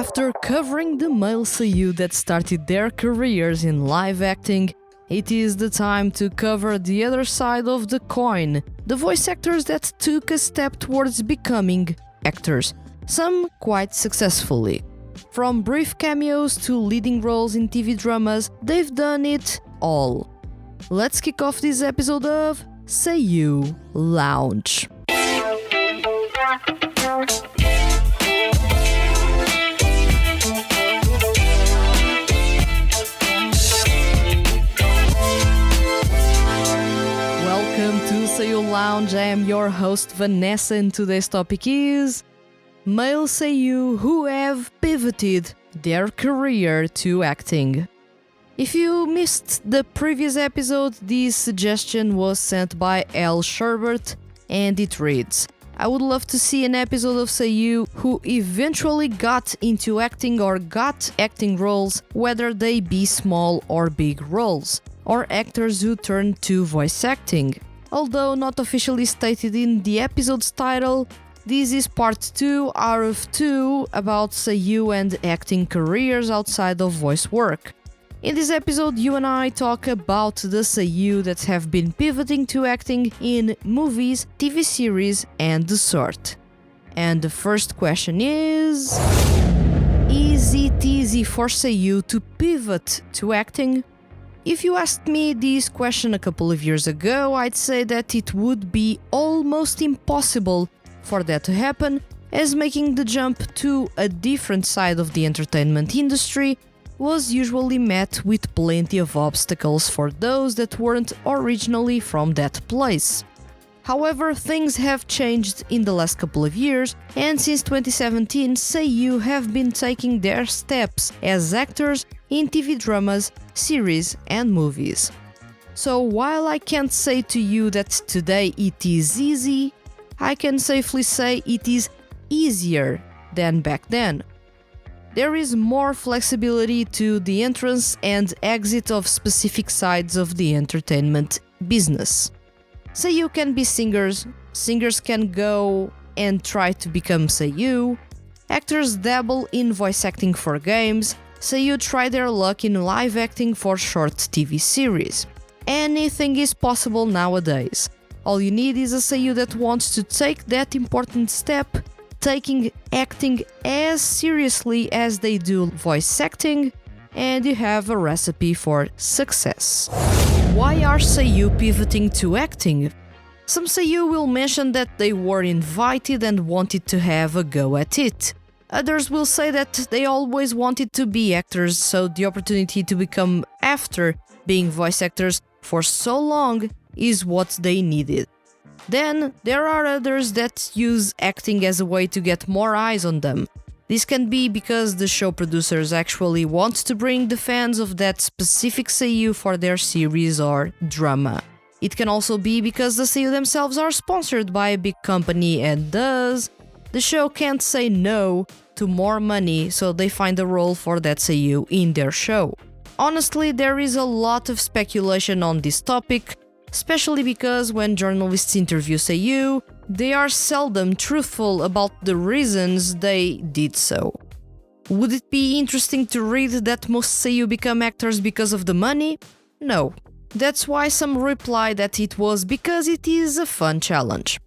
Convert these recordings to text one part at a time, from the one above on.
After covering the male seiyuu that started their careers in live acting, it is the time to cover the other side of the coin, the voice actors that took a step towards becoming actors, some quite successfully. From brief cameos to leading roles in TV dramas, they've done it all. Let's kick off this episode of Seiyuu Lounge. Welcome to Seiyuu Lounge. I am your host Vanessa, and today's topic is male seiyuu who have pivoted their career to acting. If you missed the previous episode, this suggestion was sent by L. Sherbert, and it reads: I would love to see an episode of seiyuu who eventually got into acting or got acting roles, whether they be small or big roles, or actors who turned to voice acting. Although not officially stated in the episode's title, this is part 2 out of 2 about seiyuu and acting careers outside of voice work. In this episode, you and I talk about the seiyuu that have been pivoting to acting in movies, TV series, and the sort. And the first question is it easy for seiyuu to pivot to acting? If you asked me this question a couple of years ago, I'd say that it would be almost impossible for that to happen, as making the jump to a different side of the entertainment industry was usually met with plenty of obstacles for those that weren't originally from that place. However, things have changed in the last couple of years, and since 2017, seiyuu have been taking their steps as actors in TV dramas, series, and movies. So while I can't say to you that today it is easy, I can safely say it is easier than back then. There is more flexibility to the entrance and exit of specific sides of the entertainment business. Seiyuu can be singers, singers can go and try to become seiyuu, actors dabble in voice acting for games, seiyuu try their luck in live acting for short TV series. Anything is possible nowadays. All you need is a seiyuu that wants to take that important step, taking acting as seriously as they do voice acting, and you have a recipe for success. Why are seiyuu pivoting to acting? Some seiyuu will mention that they were invited and wanted to have a go at it. Others will say that they always wanted to be actors, so the opportunity to become after being voice actors for so long is what they needed. Then there are others that use acting as a way to get more eyes on them. This can be because the show producers actually want to bring the fans of that specific seiyuu for their series or drama. It can also be because the seiyuu themselves are sponsored by a big company, and thus the show can't say no to more money, so they find a role for that seiyuu in their show. Honestly, there is a lot of speculation on this topic, especially because when journalists interview seiyuu, they are seldom truthful about the reasons they did so. Would it be interesting to read that most seiyuu become actors because of the money? No. That's why some reply that it was because it is a fun challenge.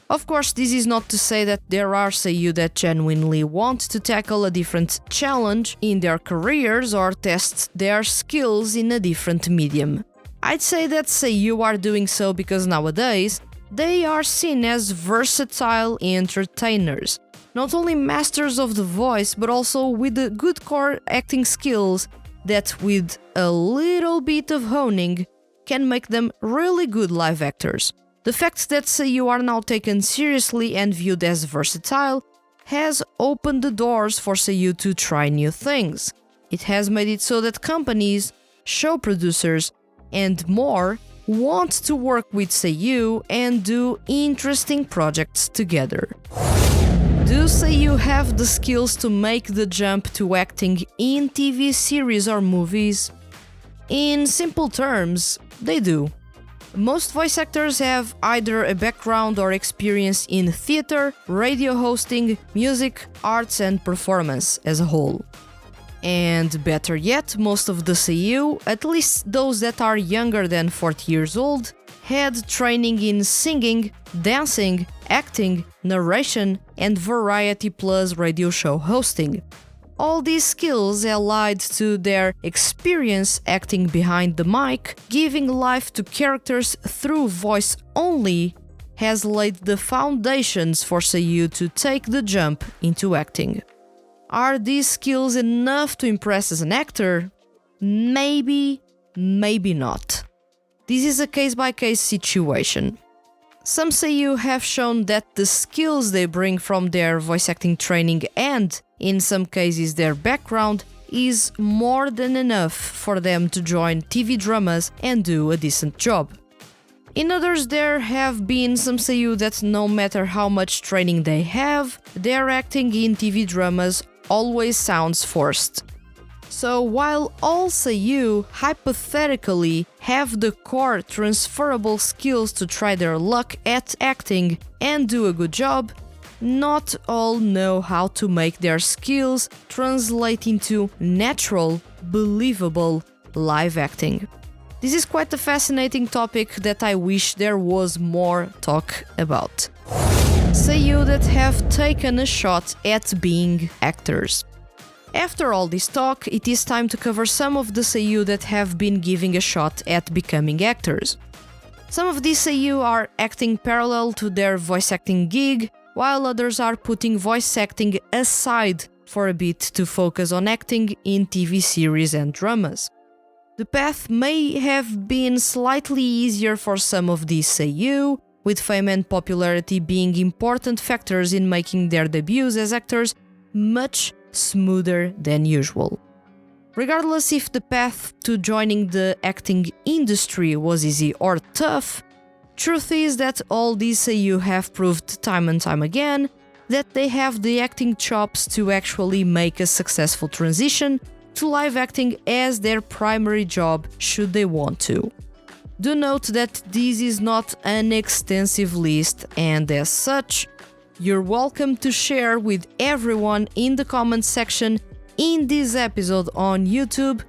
Of course, this is not to say that there are seiyuu that genuinely want to tackle a different challenge in their careers or test their skills in a different medium. I'd say that seiyuu are doing so because nowadays they are seen as versatile entertainers, not only masters of the voice but also with the good core acting skills that with a little bit of honing can make them really good live actors. The fact that seiyuu are now taken seriously and viewed as versatile has opened the doors for seiyuu to try new things. It has made it so that companies, show producers, and more want to work with seiyuu and do interesting projects together. Do seiyuu have the skills to make the jump to acting in TV series or movies? In simple terms, they do. Most voice actors have either a background or experience in theater, radio hosting, music, arts and performance as a whole. And better yet, most of the seiyuu, at least those that are younger than 40 years old, had training in singing, dancing, acting, narration, and variety plus radio show hosting. All these skills allied to their experience acting behind the mic, giving life to characters through voice only, has laid the foundations for seiyuu to take the jump into acting. Are these skills enough to impress as an actor? Maybe, maybe not. This is a case-by-case situation. Some seiyuu have shown that the skills they bring from their voice acting training and, in some cases, their background is more than enough for them to join TV dramas and do a decent job. In others, there have been some seiyuu that no matter how much training they have, their acting in TV dramas always sounds forced. So while all seiyuu hypothetically have the core transferable skills to try their luck at acting and do a good job, not all know how to make their skills translate into natural, believable live acting. This is quite a fascinating topic that I wish there was more talk about. Seiyuu that have taken a shot at being actors. After all this talk, it is time to cover some of the seiyuu that have been giving a shot at becoming actors. Some of these seiyuu are acting parallel to their voice acting gig, while others are putting voice acting aside for a bit to focus on acting in TV series and dramas. The path may have been slightly easier for some of these seiyuu, with fame and popularity being important factors in making their debuts as actors much smoother than usual. Regardless if the path to joining the acting industry was easy or tough, truth is that all these seiyuu have proved time and time again that they have the acting chops to actually make a successful transition to live acting as their primary job should they want to. Do note that this is not an extensive list, and as such, you're welcome to share with everyone in the comments section in this episode on YouTube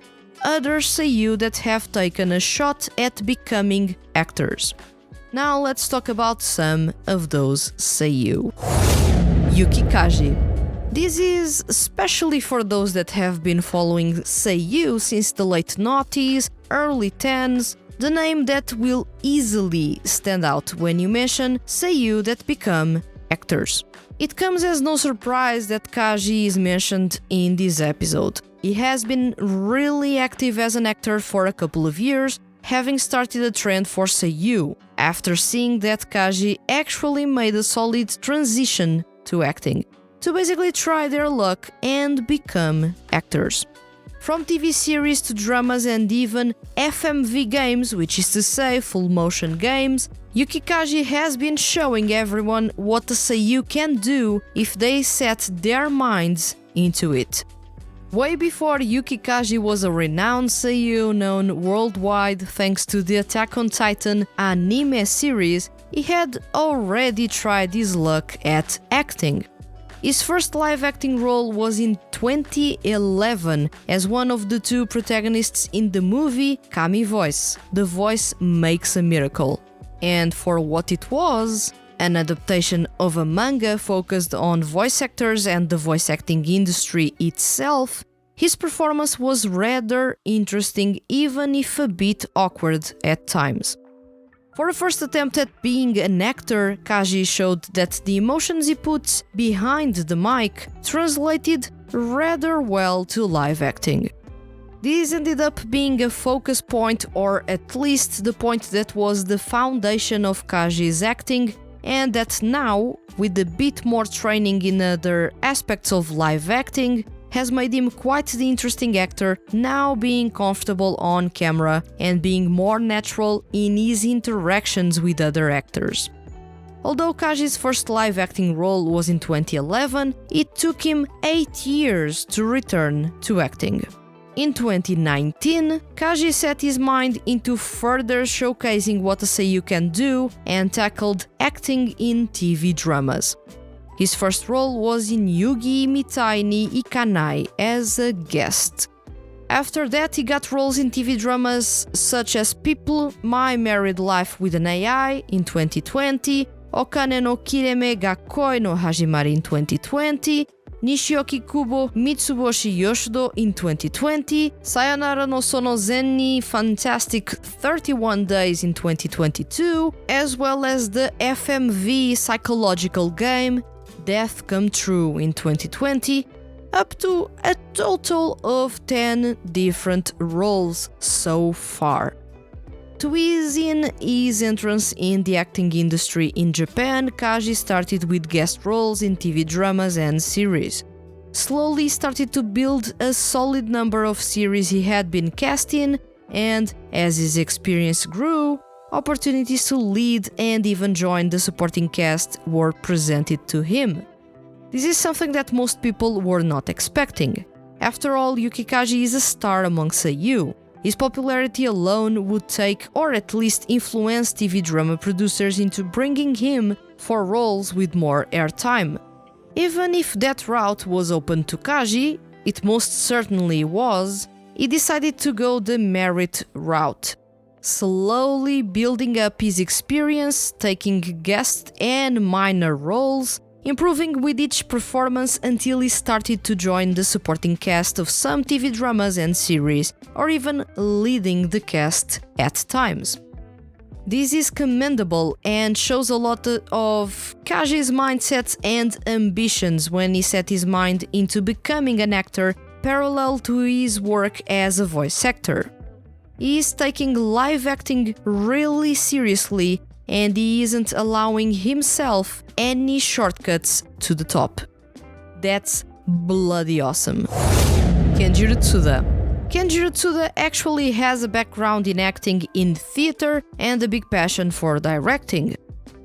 other seiyuu that have taken a shot at becoming actors. Now let's talk about some of those seiyuu. Yuki Kaji. This is especially for those that have been following seiyuu since the late noughties, early 10s, the name that will easily stand out when you mention seiyuu that become actors. It comes as no surprise that Kaji is mentioned in this episode. He has been really active as an actor for a couple of years, having started a trend for seiyuu, after seeing that Kaji actually made a solid transition to acting, to basically try their luck and become actors. From TV series to dramas and even FMV games, which is to say full motion games, Yuki Kaji has been showing everyone what the seiyuu can do if they set their minds into it. Way before Yuki Kaji was a renowned seiyuu known worldwide thanks to the Attack on Titan anime series, he had already tried his luck at acting. His first live acting role was in 2011 as one of the two protagonists in the movie Kami Voice, The Voice Makes a Miracle. And for what it was, an adaptation of a manga focused on voice actors and the voice acting industry itself, his performance was rather interesting, even if a bit awkward at times. For a first attempt at being an actor, Kaji showed that the emotions he puts behind the mic translated rather well to live acting. This ended up being a focus point, or at least the point that was the foundation of Kaji's acting, and that now, with a bit more training in other aspects of live acting, has made him quite the interesting actor, now being comfortable on camera and being more natural in his interactions with other actors. Although Kaji's first live acting role was in 2011, it took him 8 years to return to acting. In 2019, Kaji set his mind into further showcasing what a seiyuu can do and tackled acting in TV dramas. His first role was in Yugi Mitai ni Ikanai as a guest. After that, he got roles in TV dramas such as People, My Married Life with an AI in 2020, Okane no Kireme ga Koi no Hajimari in 2020, Nishioki Kubo Mitsuboshi Yoshido in 2020, Sayonara no Sono Zen ni Fantastic 31 Days in 2022, as well as the FMV psychological game Death Come True in 2020, up to a total of 10 different roles so far. To ease in his entrance in the acting industry in Japan, Kaji started with guest roles in TV dramas and series. Slowly started to build a solid number of series he had been cast in, and as his experience grew, opportunities to lead and even join the supporting cast were presented to him. This is something that most people were not expecting. After all, Yuki Kaji is a star among seiyuu. His popularity alone would take, or at least influence, TV drama producers into bringing him for roles with more airtime. Even if that route was open to Kaji, it most certainly was, he decided to go the merit route, slowly building up his experience, taking guest and minor roles, improving with each performance until he started to join the supporting cast of some TV dramas and series, or even leading the cast at times. This is commendable and shows a lot of Kaji's mindsets and ambitions when he set his mind into becoming an actor parallel to his work as a voice actor. He is taking live acting really seriously, and he isn't allowing himself any shortcuts to the top. That's bloody awesome. Kenjiro Tsuda. Kenjiro Tsuda actually has a background in acting in theater and a big passion for directing.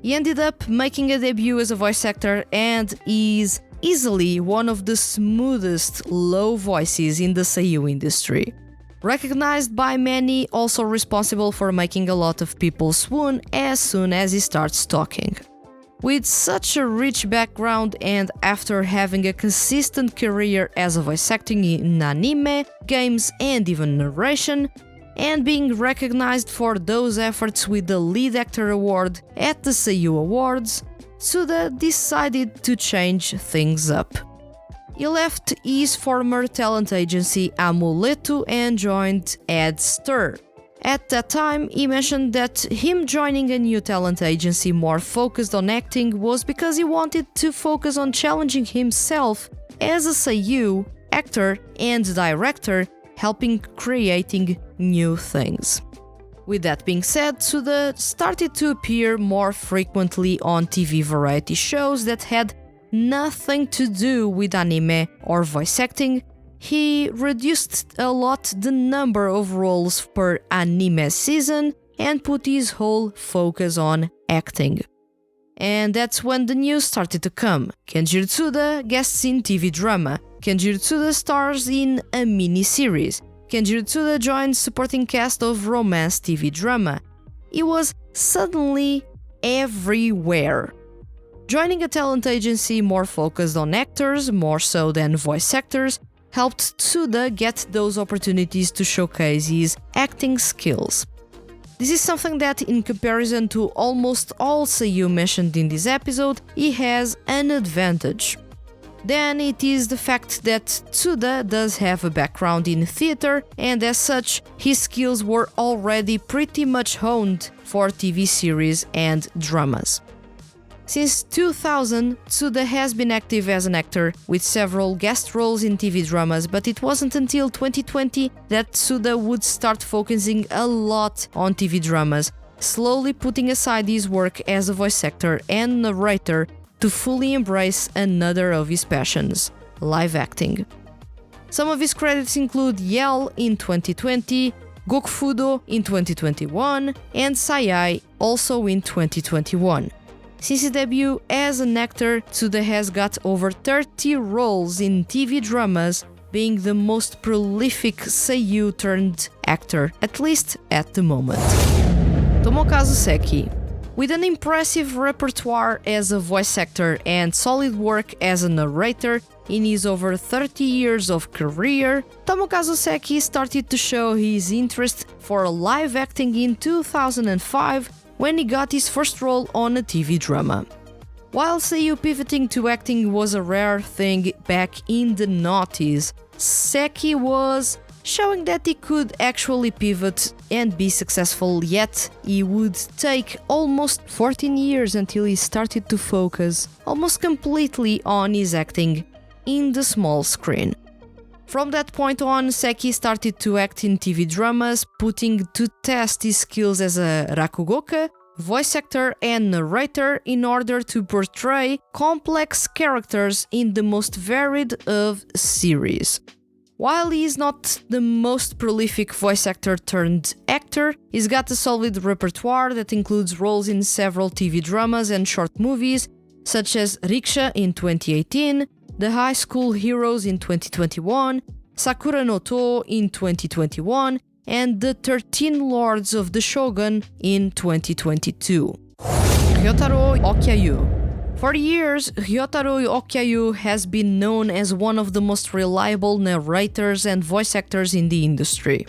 He ended up making a debut as a voice actor and is easily one of the smoothest low voices in the seiyuu industry. Recognized by many, also responsible for making a lot of people swoon as soon as he starts talking. With such a rich background and after having a consistent career as a voice acting in anime, games and even narration, and being recognized for those efforts with the Lead Actor Award at the Seiyuu Awards, Tsuda decided to change things up. He left his former talent agency Amuleto and joined AdStir. At that time, he mentioned that him joining a new talent agency more focused on acting was because he wanted to focus on challenging himself as a seiyuu, actor and director, helping creating new things. With that being said, Tsuda started to appear more frequently on TV variety shows that had nothing to do with anime or voice acting. He reduced a lot the number of roles per anime season and put his whole focus on acting. And that's when the news started to come. Kenjiro Tsuda guests in TV drama. Kenjiro Tsuda stars in a mini-series. Kenjiro Tsuda joins supporting cast of romance TV drama. He was suddenly everywhere. Joining a talent agency more focused on actors, more so than voice actors, helped Tsuda get those opportunities to showcase his acting skills. This is something that, in comparison to almost all seiyuu mentioned in this episode, he has an advantage. Then it is the fact that Tsuda does have a background in theater, and as such, his skills were already pretty much honed for TV series and dramas. Since 2000, Tsuda has been active as an actor, with several guest roles in TV dramas, but it wasn't until 2020 that Tsuda would start focusing a lot on TV dramas, slowly putting aside his work as a voice actor and narrator to fully embrace another of his passions, live acting. Some of his credits include Yell in 2020, Gokufudo in 2021, and Sayai also in 2021. Since his debut as an actor, Tsuda has got over 30 roles in TV dramas, being the most prolific seiyuu turned actor, at least at the moment. Tomokazu Seki. With an impressive repertoire as a voice actor and solid work as a narrator in his over 30 years of career, Tomokazu Seki started to show his interest for live acting in 2005 when he got his first role on a TV drama. While seiyuu pivoting to acting was a rare thing back in the noughties, Seki was showing that he could actually pivot and be successful, yet he would take almost 14 years until he started to focus almost completely on his acting in the small screen. From that point on, Seki started to act in TV dramas, putting to test his skills as a rakugoka, voice actor and narrator in order to portray complex characters in the most varied of series. While he is not the most prolific voice actor turned actor, he's got a solid repertoire that includes roles in several TV dramas and short movies, such as Riksha in 2018, The High School Heroes in 2021, Sakura no To in 2021, and The 13 Lords of the Shogun in 2022. Ryotaro Okiayu. For years, Ryotaro Okiayu has been known as one of the most reliable narrators and voice actors in the industry.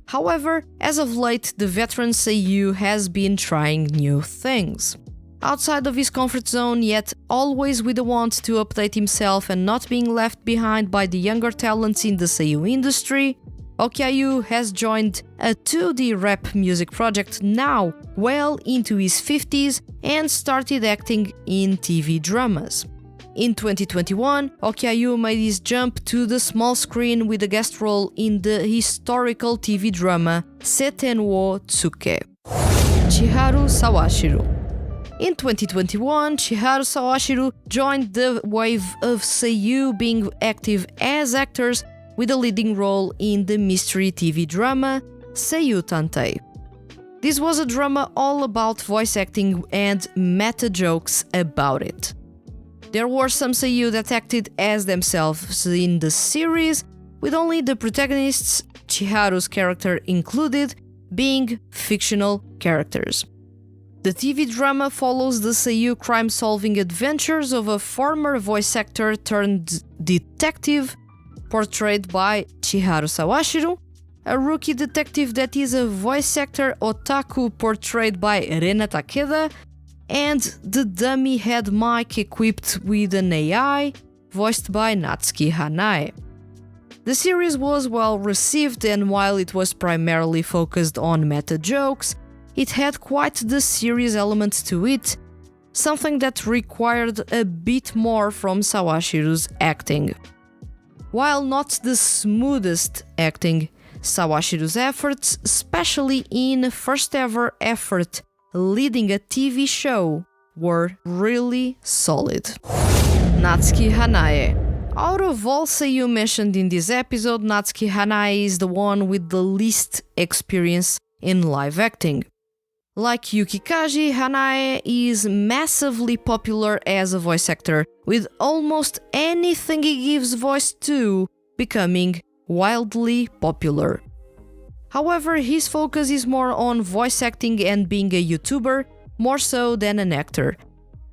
However, as of late, the veteran seiyuu has been trying new things. Outside of his comfort zone, yet always with the want to update himself and not being left behind by the younger talents in the seiyuu industry, Okiayu has joined a 2D rap music project now well into his 50s and started acting in TV dramas. In 2021, Okiayu made his jump to the small screen with a guest role in the historical TV drama Seten wo Tsuke. Chiharu Sawashiro. In 2021, Chiharu Sawashiro joined the wave of seiyuu being active as actors with a leading role in the mystery TV drama Seiyuu Tantei. This was a drama all about voice acting and meta jokes about it. There were some seiyuu that acted as themselves in the series, with only the protagonists, Chiharu's character included, being fictional characters. The TV drama follows the seiyuu crime-solving adventures of a former voice actor turned detective portrayed by Chiharu Sawashiro, a rookie detective that is a voice actor otaku portrayed by Rena Takeda, and the dummy head mic equipped with an AI voiced by Natsuki Hanae. The series was well received, and while it was primarily focused on meta jokes, it had quite the serious elements to it, something that required a bit more from Sawashiro's acting. While not the smoothest acting, Sawashiro's efforts, especially in a first ever effort leading a TV show, were really solid. Natsuki Hanae. Out of all seiyuu mentioned in this episode, Natsuki Hanae is the one with the least experience in live acting. Like Yuki Kaji, Hanae is massively popular as a voice actor, with almost anything he gives voice to becoming wildly popular. However, his focus is more on voice acting and being a YouTuber, more so than an actor.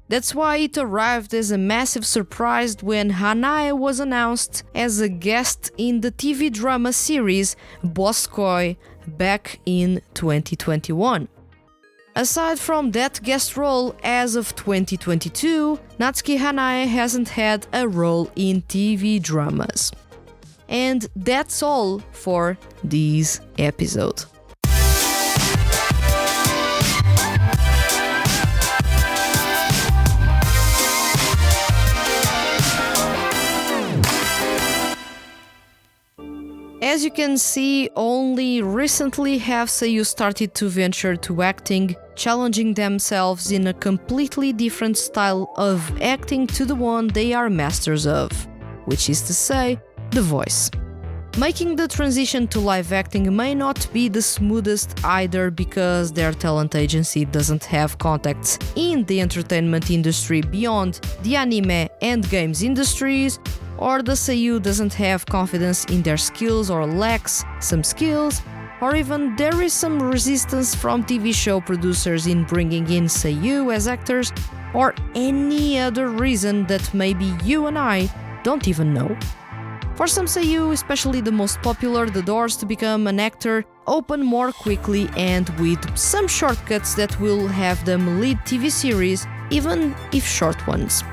That's why it arrived as a massive surprise when Hanae was announced as a guest in the TV drama series Boss Koi back in 2021. Aside from that guest role, as of 2022, Natsuki Hanae hasn't had a role in TV dramas. And that's all for this episode. As you can see, only recently have seiyuu started to venture to acting, challenging themselves in a completely different style of acting to the one they are masters of, which is to say, the voice. Making the transition to live acting may not be the smoothest either, because their talent agency doesn't have contacts in the entertainment industry beyond the anime and games industries, or the seiyuu doesn't have confidence in their skills or lacks some skills, or even there is some resistance from TV show producers in bringing in seiyuu as actors, or any other reason that maybe you and I don't even know. For some seiyuu, especially the most popular, the doors to become an actor open more quickly and with some shortcuts that will have them lead TV series, even if short ones.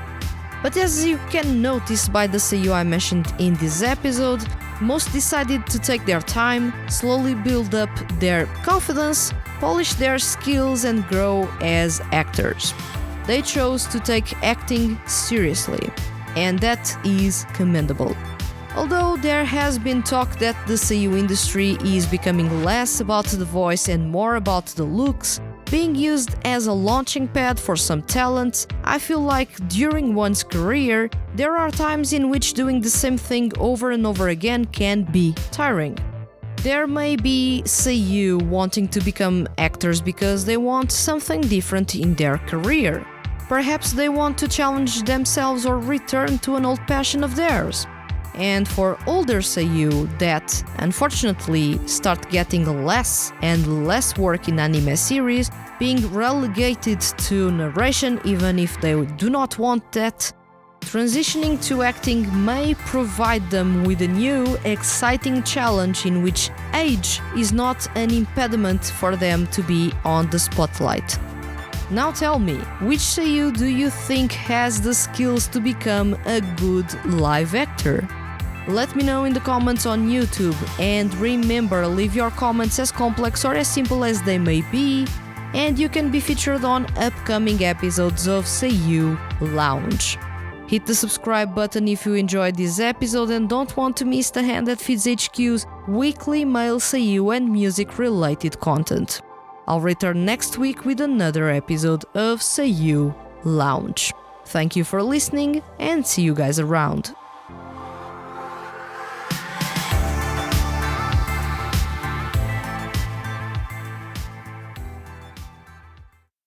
But as you can notice by the seiyuu I mentioned in this episode, most decided to take their time, slowly build up their confidence, polish their skills and grow as actors. They chose to take acting seriously, and that is commendable. Although there has been talk that the seiyuu industry is becoming less about the voice and more about the looks, being used as a launching pad for some talent, I feel like during one's career, there are times in which doing the same thing over and over again can be tiring. There may be seiyuu wanting to become actors because they want something different in their career. Perhaps they want to challenge themselves or return to an old passion of theirs. And for older seiyuu that, unfortunately, start getting less and less work in anime series, being relegated to narration even if they do not want that, transitioning to acting may provide them with a new, exciting challenge in which age is not an impediment for them to be on the spotlight. Now tell me, which seiyuu do you think has the skills to become a good live actor? Let me know in the comments on YouTube, and remember, leave your comments as complex or as simple as they may be, and you can be featured on upcoming episodes of Seiyuu Lounge. Hit the subscribe button if you enjoyed this episode and don't want to miss the Hand That Feeds HQ's weekly male seiyuu and music related content. I'll return next week with another episode of Seiyuu Lounge. Thank you for listening and see you guys around.